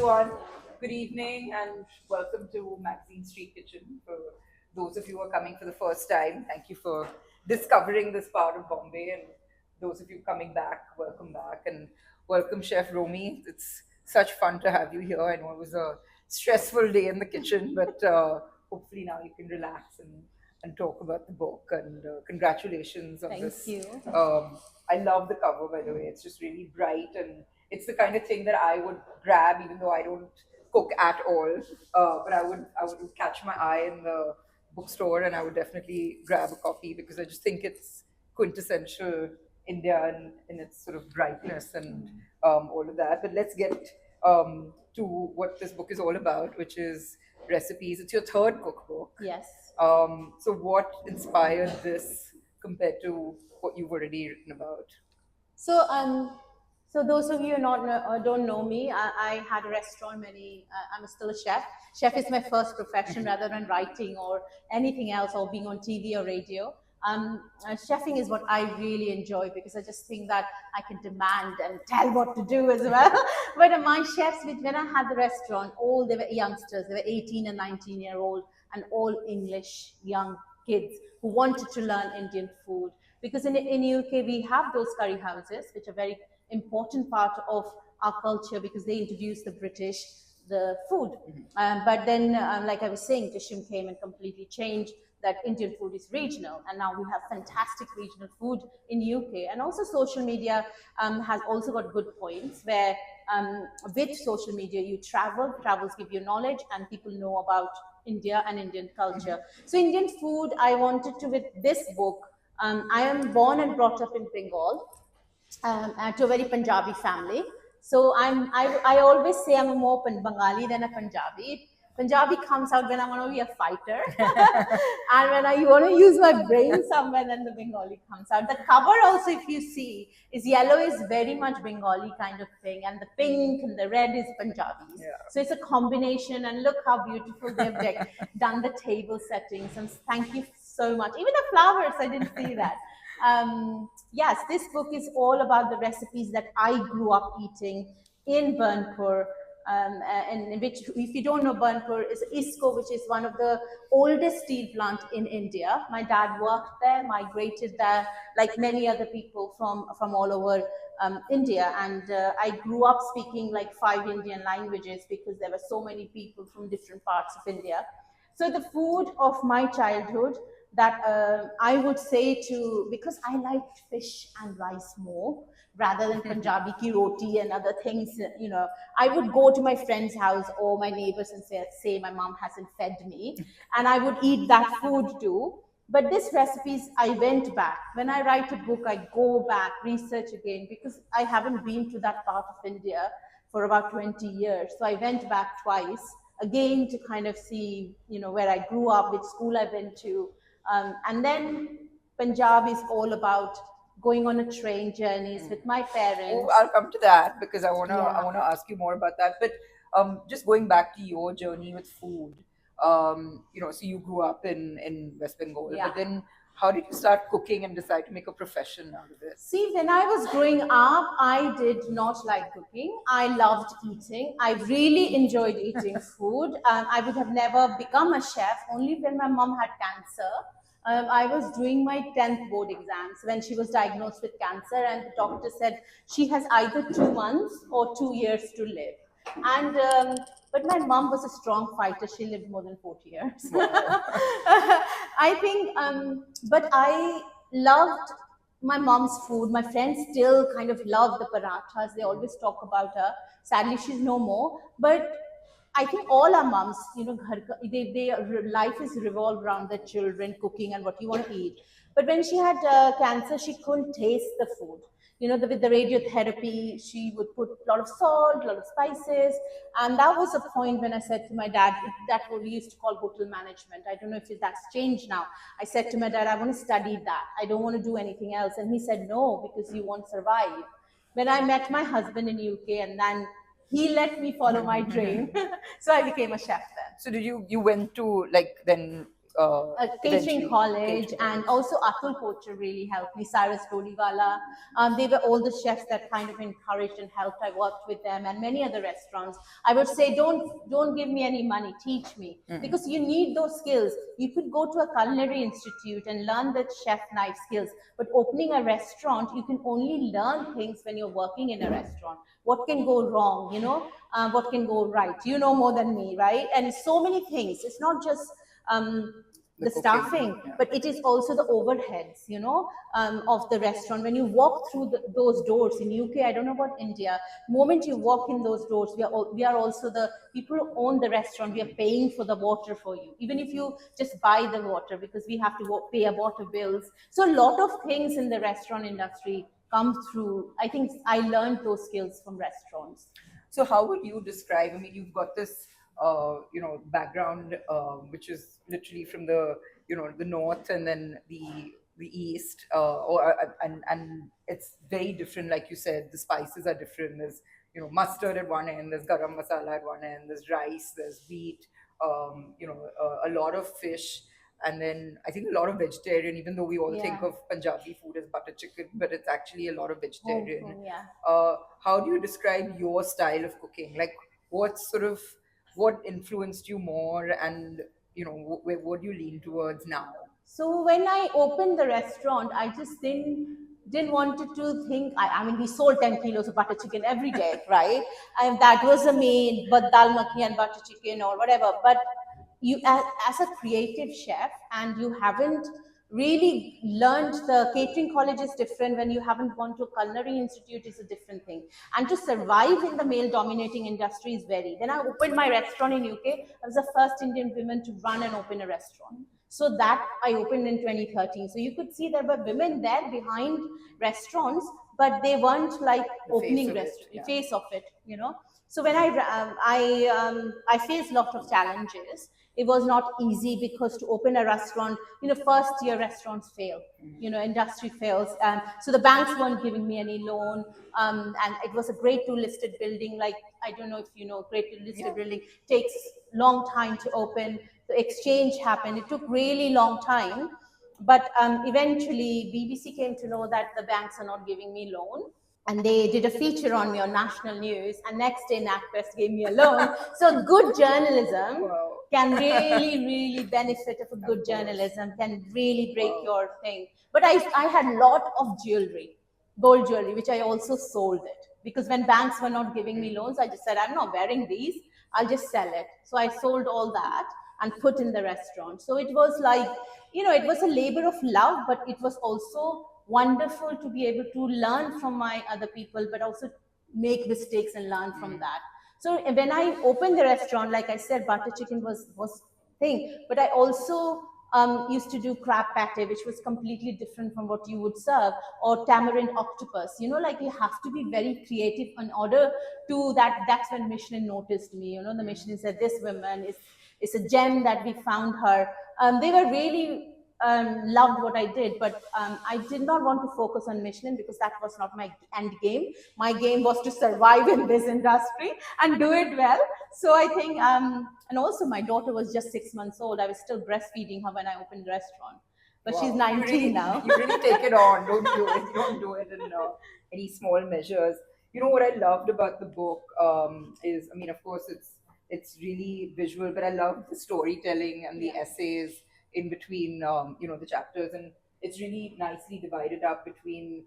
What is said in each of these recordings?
everyone. Good evening and welcome to Magazine Street Kitchen. For those of you who are coming for the first time, thank you for discovering this part of Bombay. And those of you coming back, welcome back. And welcome, Chef Romy. It's such fun to have you here. I know it was a stressful day in the kitchen, but hopefully now you can relax and talk about the book. And congratulations on Thank this. you. I love the cover, by the way. It's just really bright and it's the kind of thing that I would grab, even though I don't cook at all. But I would catch my eye in the bookstore, and I would definitely grab a copy because I just think it's quintessential India in its sort of brightness and all of that. But let's get to what this book is all about, which is recipes. It's your third cookbook. Yes. So what inspired this compared to what you've already written about? So, so those of you don't know me, I had a restaurant. I'm still a chef. Chef is my first profession rather than writing or anything else or being on TV or radio. Chefing is what I really enjoy because I just think that I can demand and tell what to do as well. But my chefs, when I had the restaurant, all they were youngsters. They were 18 and 19-year-old and all English young kids who wanted to learn Indian food. Because in UK, we have those curry houses, which are very important part of our culture because they introduced the British, the food. But then, like I was saying, Tishim came and completely changed that Indian food is regional. And now we have fantastic regional food in UK. And also social media has also got good points where with social media, you travels give you knowledge and people know about India and Indian culture. So Indian food, I wanted to, with this book, I am born and brought up in Bengal to a very Punjabi family. So I always say I'm a more Bengali than a Punjabi. Punjabi comes out when I want to be a fighter. And when I want to use my brain somewhere, then the Bengali comes out. The cover also, if you see, is yellow is very much Bengali kind of thing. And the pink and the red is Punjabis. Yeah. So it's a combination. And look how beautiful they've done the table settings. And thank you so much. Even the flowers, I didn't see that. Yes, this book is all about the recipes that I grew up eating in Burnpur, and which, if you don't know, Burnpur is ISCO, which is one of the oldest steel plant in India. My dad worked there, migrated there, like many other people from all over India, and I grew up speaking like 5 Indian languages because there were so many people from different parts of India. So the food of my childhood that I would say to, because I liked fish and rice more rather than Punjabi ki roti and other things, you know, I would go to my friend's house or my neighbors and say my mom hasn't fed me, and I would eat that food too. But this recipes, I went back. When I write a book, I go back, research again, because I haven't been to that part of India for about 20 years. So I went back twice, again to kind of see, you know, where I grew up, which school I went to. And then Punjab is all about going on a train journeys with my parents. Oh, I'll come to that because I Yeah. wanna ask you more about that. But just going back to your journey with food, you know, so you grew up in West Bengal, Yeah. but then how did you start cooking and decide to make a profession out of it? See, when I was growing up, I did not like cooking. I loved eating. I really enjoyed eating food. I would have never become a chef only when my mom had cancer. I was doing my 10th board exams when she was diagnosed with cancer, and the doctor said she has either 2 months or 2 years to live. And but my mom was a strong fighter. She lived more than 40 years. I think, but I loved my mom's food. My friends still kind of love the parathas. They always talk about her. Sadly, she's no more. But I think all our moms, you know, life is revolved around their children, cooking and what you want to eat. But when she had cancer, she couldn't taste the food. You know, with the radiotherapy, she would put a lot of salt, a lot of spices. And that was a point when I said to my dad, that what we used to call hotel management. I don't know if that's changed now. I said to my dad, I want to study that. I don't want to do anything else. And he said, no, because you won't survive. When I met my husband in UK, and then he let me follow my dream. So I became a chef then. So did you went to like then a catering eventually college, catering and college. also Atul Kochar really helped me, Cyrus Dodiwala. They were all the chefs that kind of encouraged and helped. I worked with them and many other restaurants. I would say, don't give me any money, teach me, because you need those skills. You could go to a culinary institute and learn the chef knife skills, but opening a restaurant, you can only learn things when you're working in a restaurant. What can go wrong, what can go right? You know more than me, right? And so many things. It's not just The the cooking, staffing, yeah. but it is also the overheads, of the restaurant. When you walk through those doors in UK, I don't know about India, moment you walk in those doors, we are also the people who own the restaurant. We are paying for the water for you, even if you just buy the water, because we have to pay our water bills. So a lot of things in the restaurant industry come through. I think I learned those skills from restaurants. So how would you describe? I mean, you've got this, background, which is literally from the, the north, and then the east, and it's very different. Like you said, the spices are different. There's, mustard at one end. There's garam masala at one end. There's rice. There's wheat. A lot of fish. And then I think a lot of vegetarian, even though we all think Yeah. of Punjabi food as butter chicken, but it's actually a lot of Home vegetarian. food, yeah. How do you describe your style of cooking? Like, what influenced you more, and what do you lean towards now? So when I opened the restaurant, I just didn't wanted to think. I mean, we sold 10 kilos of butter chicken every day, right? And that was the main, but dal makhani and butter chicken or whatever. But you, as a creative chef, and you haven't really learned, the catering college is different. When you haven't gone to a culinary institute, is a different thing. And to survive in the male dominating industry is very. Then I opened my restaurant in UK. I was the first Indian woman to run and open a restaurant. So that I opened in 2013. So you could see there were women there behind restaurants, but they weren't like The face opening of it, restaurant yeah. face of it. So when I faced a lot of challenges. It was not easy, because to open a restaurant, first year restaurants fail. Industry fails, so the banks weren't giving me any loan, and it was a grade two listed building. Like, I don't know if you know, grade two listed Yeah. building takes long time to open. The exchange happened. It took really long time, but eventually BBC came to know that the banks are not giving me loan, and they did a feature on me on national news, and next day NatWest gave me a loan. So good journalism Wow. can really benefit of a Of good course. journalism, can really break Wow. your thing. But I had a lot of jewelry, gold jewelry, which I also sold it, because when banks were not giving me loans, I just said, I'm not wearing these, I'll just sell it. So I sold all that and put in the restaurant. So it was like, it was a labor of love, but it was also wonderful to be able to learn from my other people, but also make mistakes and learn from that. So when I opened the restaurant, like I said, butter chicken was thing, but I also used to do crab pate, which was completely different from what you would serve, or tamarind octopus. Like, you have to be very creative in order to that. That's when Michelin noticed me. The Michelin said, this woman is a gem that we found her. They were really loved what I did, but I did not want to focus on Michelin, because that was not my end game. My game was to survive in this industry and do it well. So I think, and also my daughter was just 6 months old. I was still breastfeeding her when I opened the restaurant, but she's Wow. 19 now. You really take it on. Don't do it. You don't do it in any small measures. You know what I loved about the book, is, I mean, of course, it's really visual, but I love the storytelling and the Yeah. essays in between, the chapters, and it's really nicely divided up between,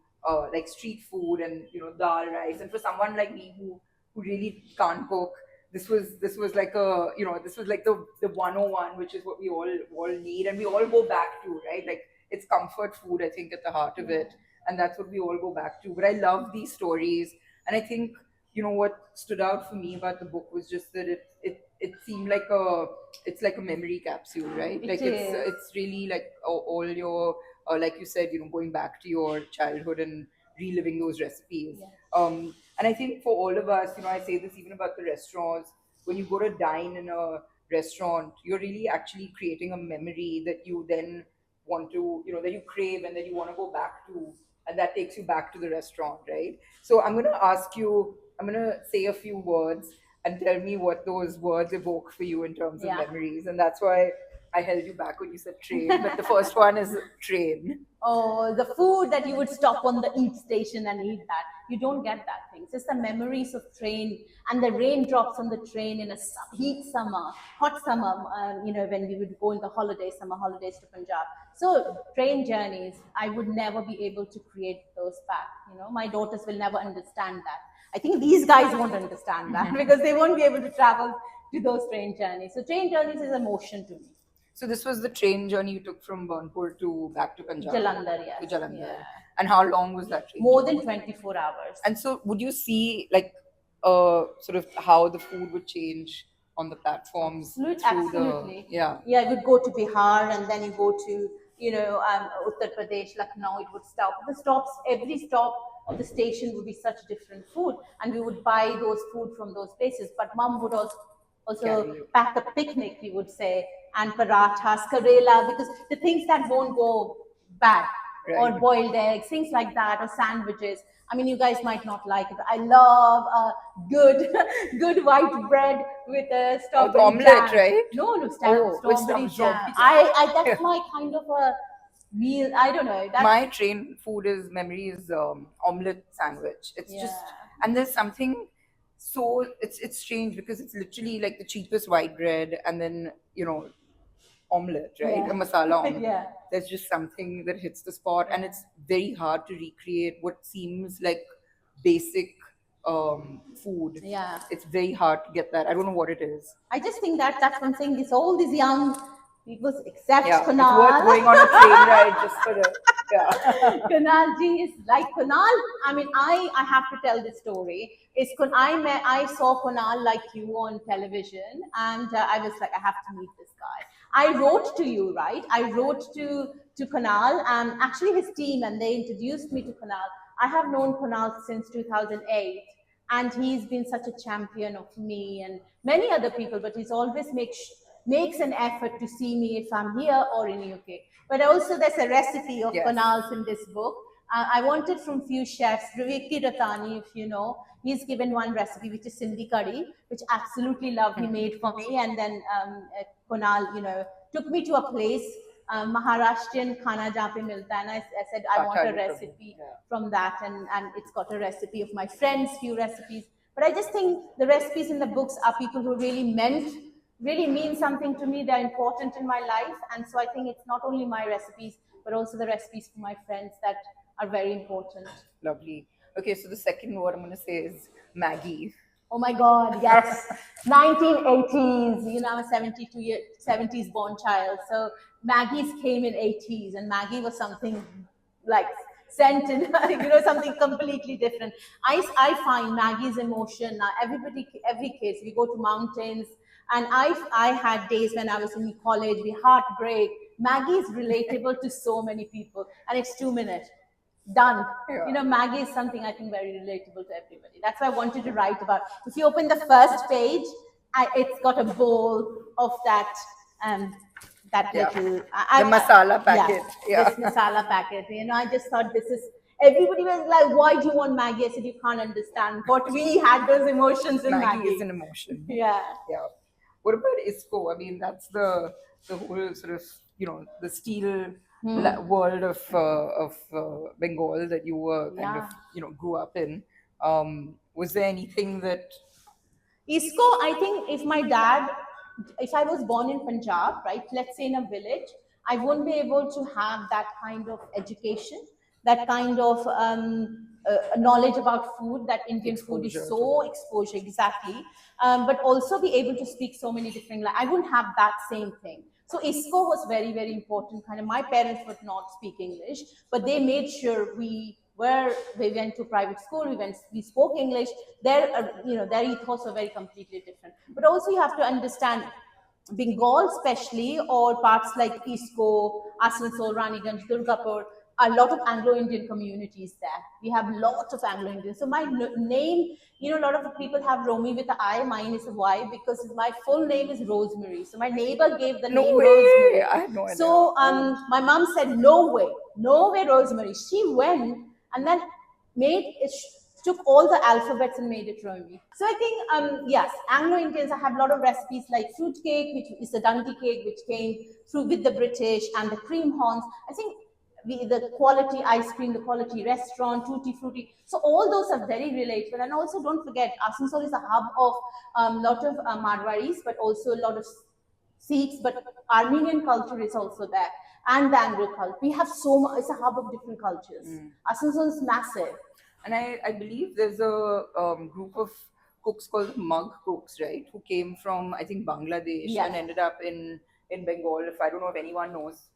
like street food and dal rice. And for someone like me who really can't cook, this was like this was like the 101, which is what we all need, and we all go back to, right? Like, it's comfort food, I think, at the heart of it, and that's what we all go back to. But I love these stories, and I think, what stood out for me about the book was just that it seemed like it's like a memory capsule, right? It Like, is. it's really like all your, like you said, going back to your childhood and reliving those recipes. Yeah. And I think for all of us, I say this even about the restaurants. When you go to dine in a restaurant, you're really actually creating a memory that you then want to, that you crave and that you want to go back to, and that takes you back to the restaurant, right? So I'm going to say a few words and tell me what those words evoke for you in terms of Yeah. memories. And that's why I held you back when you said train, but the first one is train. Or the food that you would stop on the eat station and eat that. You don't get that thing. It's just the memories of train and the raindrops on the train in a heat summer, hot summer, when we would go in the holidays, summer holidays to Punjab. So train journeys, I would never be able to create those back. My daughters will never understand that. I think these guys won't understand that because they won't be able to travel to those train journeys. So train journeys is emotion to me. So this was the train journey you took from Burnpur to back to Punjab? Jalandhar, yes. To Jalandhar. Yeah. And how long was that train? More than 24 hours. And so would you see sort of how the food would change on the platforms? Absolutely. Yeah. Yeah, you would go to Bihar and then you go to, Uttar Pradesh, Lucknow, it would stop. Every stop of the station would be such different food. And we would buy those food from those places. But mom would also pack a picnic, we would say, and parathas, karela, because the things that won't go bad, right. Or boiled eggs, things like that, or sandwiches. I mean, you guys might not like it, but I love good white bread with a strawberry omelette, jam. Right? No, strawberry jam. That's my kind of a meal. I don't know. My train food memory is omelette sandwich. It's just, and there's something. So it's strange because it's literally like the cheapest white bread and then omelette, right? Yeah. A masala omelette. Yeah. There's just something that hits the spot, and it's very hard to recreate what seems like basic food. Yeah. It's very hard to get that. I don't know what it is. I just think that's one thing. All these young people, except Kunal. It's worth going on a train ride just for the. Yeah. Kunal ji is like Kunal. I mean, I have to tell this story. I saw Kunal like you on television, and I was like, I have to meet this guy. I wrote to you, right? I wrote to Kunal, and actually his team, and they introduced me to Kunal. I have known Kunal since 2008, and he's been such a champion of me and many other people. But he's always makes an effort to see me if I'm here or in UK. But also there's a recipe of Kunal's in this book. I wanted from few chefs, Raviki Ratani, if you know, he's given one recipe, which is Sindhi curry, which absolutely love he made for me. And then Kunal, took me to a place, Maharashtrian khana jahan pe milta, and I said, I want a recipe from that. And it's got a recipe of my friends, few recipes. But I just think the recipes in the books are people who really mean something to me. They're important in my life. And so I think it's not only my recipes, but also the recipes for my friends that are very important. Lovely. Okay, so the second word I'm going to say is Maggie. Oh my God, yes. 1980s, I'm a 70s born child. So Maggie's came in 80s, and Maggie was something like sent in, something completely different. I find Maggie's emotion, every kid, we go to mountains, and I had days when I was in college, we heartbreak. Maggie is relatable to so many people, and it's 2 minutes. Done. Yeah. Maggie is something I think very relatable to everybody. That's why I wanted to write about. If you open the first page, it's got a bowl of that little the masala packet. This masala packet. I just thought everybody was like, why do you want Maggie? I said, you can't understand. But we had those emotions in Maggie. Maggie is an emotion. Yeah. Yeah. What about ISCO? I mean, that's the whole sort of, the steel world of Bengal that you were kind of, grew up in. Was there anything that... ISCO, I think if I was born in Punjab, right, let's say in a village, I wouldn't be able to have that kind of education, that kind of knowledge about food, that Indian food is so exposure, exactly. But also be able to speak so many different languages. I wouldn't have that same thing. So ISCO was very, very important. Kind of, my parents would not speak English, but they made sure we went to private school, we spoke English. Their ethos were very completely different. But also you have to understand Bengal especially, or parts like ISCO, Asansol, Raniganj, Durgapur, a lot of Anglo-Indian communities there. We have lots of Anglo-Indian. So my name, a lot of people have Romy with an I, mine is a Y, because my full name is Rosemary. So my neighbor gave the name Rosemary. I had no idea. So my mom said, no way, Rosemary. She went and then took all the alphabets and made it Romy. So I think, yes, Anglo-Indians have a lot of recipes like fruit cake, which is the Dundee cake, which came through with the British, and the cream horns. I think the quality ice cream, the quality restaurant, tutti frutti. So all those are very relatable. And also don't forget, Asansol is a hub of a lot of Marwaris, but also a lot of Sikhs, but Armenian culture is also there, and the Anglo culture. We have so much, it's a hub of different cultures. Asansol is massive. And I believe there's a group of cooks called the Mug Cooks, right? Who came from, I think, Bangladesh Yes. and ended up in Bengal. If I don't know if anyone knows,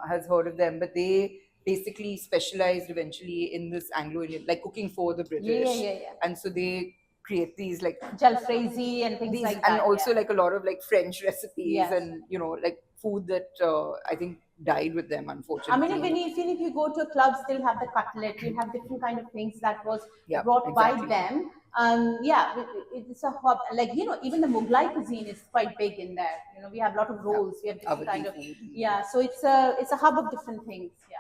has heard of them, but they basically specialized eventually in this Anglo-Indian, like cooking for the British. Yeah. And so they create these like Jalfrezi and things these, like and that. also yeah. like a lot of like French recipes Yes. and like food that I think died with them, I unfortunately. mean, even if you go to a club, still have the cutlet. You have different kind of things that was Yeah, brought exactly. by them. Yeah, it's a hub. Like even the Mughlai cuisine is quite big in there. We have a lot of rolls. We have different Awadhi kind of food. yeah. So it's a hub of different things. Yeah.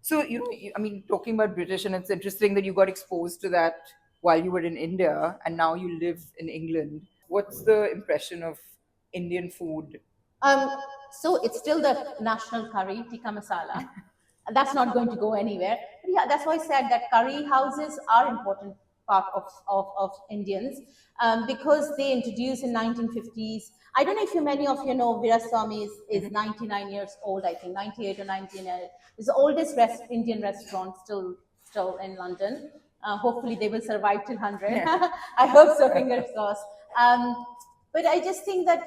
So, I mean, talking about British, and it's interesting that you got exposed to that while you were in India and now you live in England. What's the impression of Indian food? Um, so it's still the national curry, tikka masala. That's not going to go anywhere. But yeah, that's why I said that curry houses are important part of Indians because they introduced in 1950s. I don't know if many of you know Viraswamy is 99 years old, I think, 98 or 99. It's the oldest Indian restaurant still in London. Hopefully they will survive till 100. I hope so, fingers crossed. But I just think that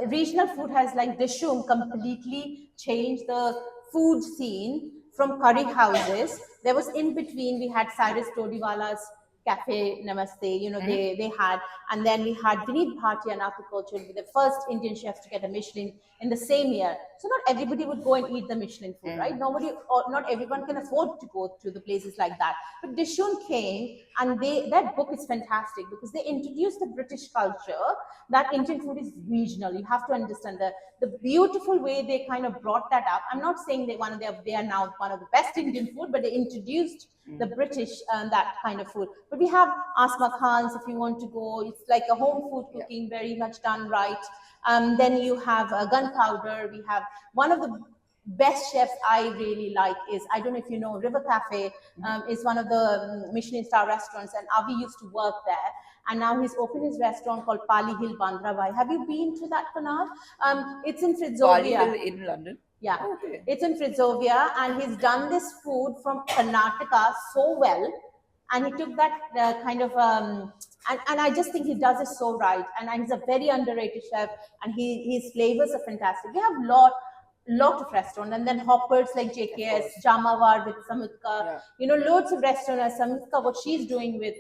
regional food has like Dishum completely changed the food scene from curry houses. There was in between, we had Cyrus Todiwala's Cafe Namaste, they had, and then we had Vineet Bhatia and Aquaculture, the first Indian chefs to get a Michelin in the same year. So not everybody would go and eat the Michelin food, right? Nobody, or not everyone can afford to go to the places like that. But Dishun came, and that book is fantastic because they introduced the British culture that Indian food is regional. You have to understand the beautiful way they kind of brought that up. I'm not saying they are now one of the best Indian food, but they introduced the British that kind of food. But we have Asma Khan's, if you want to go. It's like a home food cooking, very much done right. Then you have gunpowder. We have one of the best chefs I really like is, I don't know if you know, River Cafe is one of the Michelin star restaurants, and Avi used to work there. And now he's opened his restaurant called Pali Hill Bandra. Have you been to that, Kunal? It's in Bali Fritzovia. Hill in London? Yeah, Okay. it's in Fritzovia, and he's done this food from Karnataka so well. And he took that kind of, and I just think he does it so right. And he's a very underrated chef, and his flavors are fantastic. We have lot of restaurants, and then hoppers like JKS, Jamawar with Samutka, loads of restaurants. Samutka, what she's doing with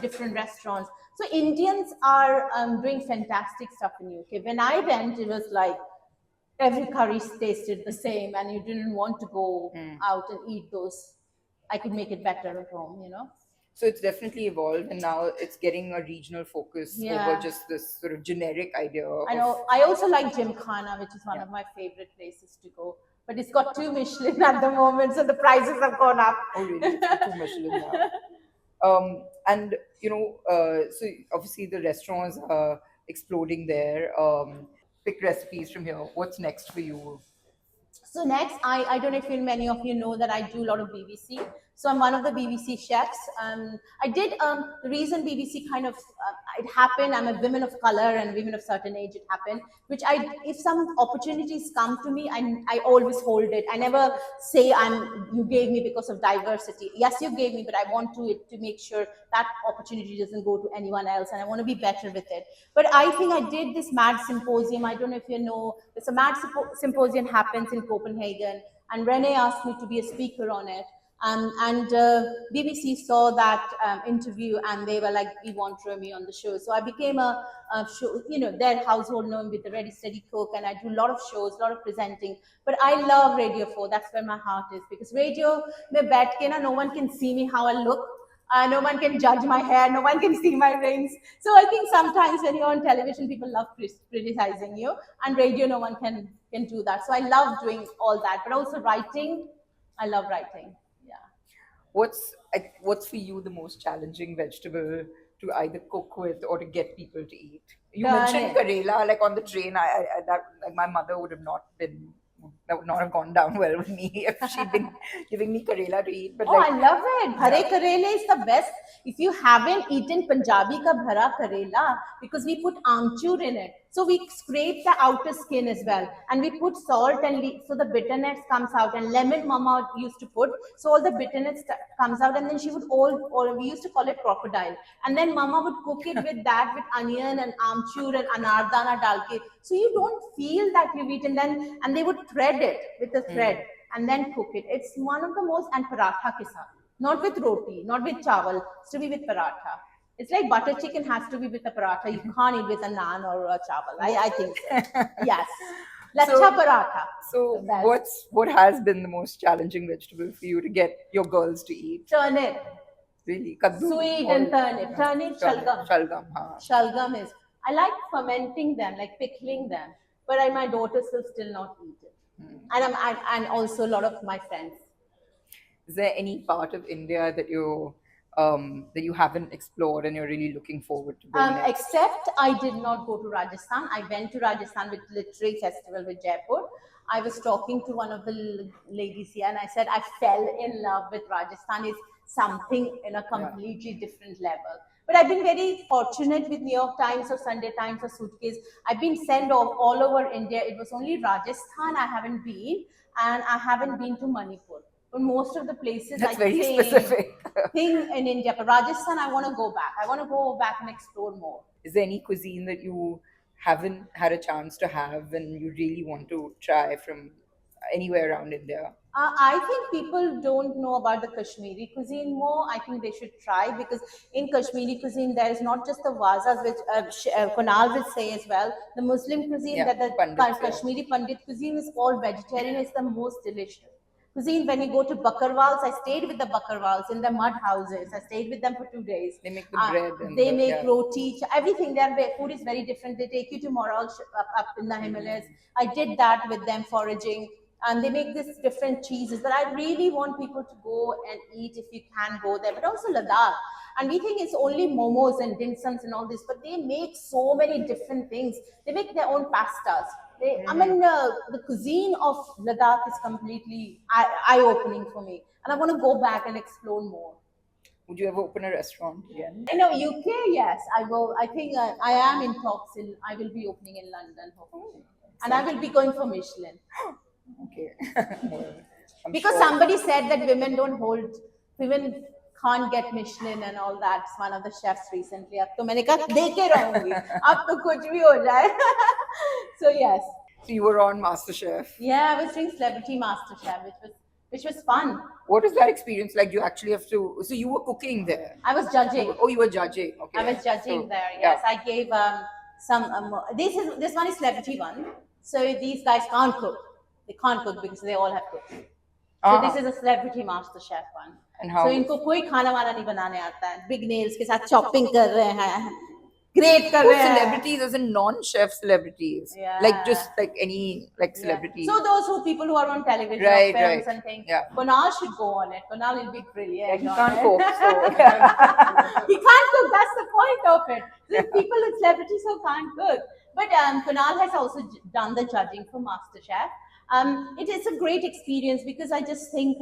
different restaurants. So Indians are doing fantastic stuff in UK. When I went, it was like every curry tasted the same, and you didn't want to go out and eat those. I could make it better at home. So it's definitely evolved, and now it's getting a regional focus over just this sort of generic idea. I know. I also like Gymkhana, which is one of my favorite places to go. But it's got 2 Michelin at the moment, so the prices have gone up. Oh, really? It's got 2 Michelin now. And so obviously the restaurants are exploding there. Pick recipes from here. What's next for you? So next, I don't know if many of you know that I do a lot of BBC. So I'm one of the BBC chefs. I did the reason BBC kind of it happened. I'm a women of color and women of certain age. It happened, which if some opportunities come to me, I always hold it. I never say you gave me because of diversity. Yes, you gave me, but I want to make sure that opportunity doesn't go to anyone else, and I want to be better with it. But I think I did this mad symposium. I don't know if you know, it's a mad symposium happens in Copenhagen, and Renee asked me to be a speaker on it. And BBC saw that interview, and they were like, "We want Romy on the show." So I became a show, their household name with the Ready Steady Cook, and I do a lot of shows, a lot of presenting. But I love Radio 4. That's where my heart is, because radio, mein baith ke na, no one can see me how I look. No one can judge my hair. No one can see my rings. So I think sometimes when you're on television, people love criticizing you, and radio, no one can do that. So I love doing all that, but also writing. I love writing. Yeah. What's what's for you the most challenging vegetable to either cook with or to get people to eat? You mentioned Turnip. Karela, like on the train. That like my mother would have not been. That would not have gone down well with me if she'd been giving me Karela to eat. But Oh, like, I love it. Bhare yeah, karele is the best. If you haven't eaten Punjabi ka bhara karela, because we put amchur in it. So we scrape the outer skin as well. And we put salt and so the bitterness comes out. And lemon mama used to put. So all the bitterness comes out. And then she would or we used to call it crocodile. And then mama would cook it with that, with onion and amchur and anardana dalke. So you don't feel that you've eaten. And they would thread it with a thread and then cook it. It's one of the most, and paratha ke saath. Not with roti, not with chawal, it's to be with paratha. It's like butter chicken has to be with a paratha. You can't eat with a naan or a chawal. I think so. Yes. Lacha paratha. So The best. what has been the most challenging vegetable for you to get your girls to eat? Turnip. Really, kaddu Sweet or and turnip. Turnip, shalgam. Shalgam, हाँ. Shalgam is. I like fermenting them, like pickling them. But my daughters will still not eat it. And also a lot of my friends. Is there any part of India that you haven't explored and you're really looking forward to going next? Except I did not go to Rajasthan. I went to Rajasthan with literary festival with Jaipur. I was talking to one of the ladies here, and I said I fell in love with Rajasthan. It's something in a completely different level. But I've been very fortunate with New York Times or Sunday Times or Suitcase. I've been sent all over India. It was only Rajasthan I haven't been, and I haven't been to Manipur. But most of the places That's I very think, specific. thing in India. But Rajasthan, I want to go back. I want to go back and explore more. Is there any cuisine that you haven't had a chance to have and you really want to try from anywhere around India? I think people don't know about the Kashmiri cuisine more. I think they should try, because in Kashmiri cuisine there is not just the wazas, which Kunal will say as well. The Muslim cuisine, Yeah, that the Pandits, yeah. Kashmiri Pandit cuisine is all vegetarian. It's the most delicious cuisine. When you go to Bakarwals, I stayed with the Bakarwals in the mud houses. I stayed with them for 2 days. They make the bread and they the, make yeah. roti, everything. Their food is very different. They take you to Moral up in the Himalayas. I did that with them, foraging. And they make these different cheeses. But I really want people to go and eat if you can go there. But also Ladakh. And we think it's only momos and dim sums and all this, but they make so many different things. They make their own pastas. I mean, the cuisine of Ladakh is completely eye-opening for me. And I want to go back and explore more. Would you ever open a restaurant again? You know, UK, yes, I will. I think I am in talks. I will be opening in London, hopefully. And I will be going for Michelin. Okay. Because sure. somebody said that women can't get Michelin and all that. One of the chefs recently. अब तो मैंने कहा देखे रहूंगी. अब तो कुछ भी हो जाए. So yes. So you were on MasterChef. Yeah, I was doing Celebrity MasterChef, which was fun. What is that experience like? You actually have to. So you were cooking there. I was judging. Oh, you were judging. Okay. I was judging so, there. Yes, I gave some. This one is celebrity one. So these guys can't cook. They can't cook because they all have cooks. So this is a Celebrity MasterChef one. And how? So इनको कोई खाना वाना नहीं बनाने आता है. Big nails के साथ chopping कर रहे हैं. Great कर रहे हैं. Celebrities as in non-chef celebrities. Yeah. Like just like any like celebrity. So those people who are on television, Right, or films right. and things. Yeah. Kunal should go on it. Kunal will be brilliant. He on can't it. cook. So. He can't cook. That's the point of it. There's people with celebrities who can't cook. But Kunal has also done the judging for MasterChef. It is a great experience because I just think,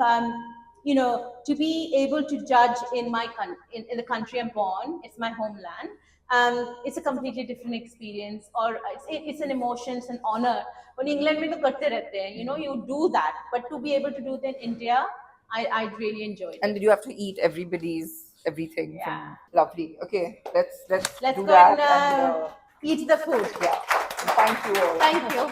you know, to be able to judge in in the country I'm born, it's my homeland. It's a completely different experience, or it's an emotion, it's an honor. When England mein to karte rehte hain, you know, you do that, but to be able to do it in India, I really enjoyed it. And did you have to eat everybody's everything? Yeah. Lovely. Okay, let's Let's do go that. and eat the food. Yeah. Thank you all. Thank you.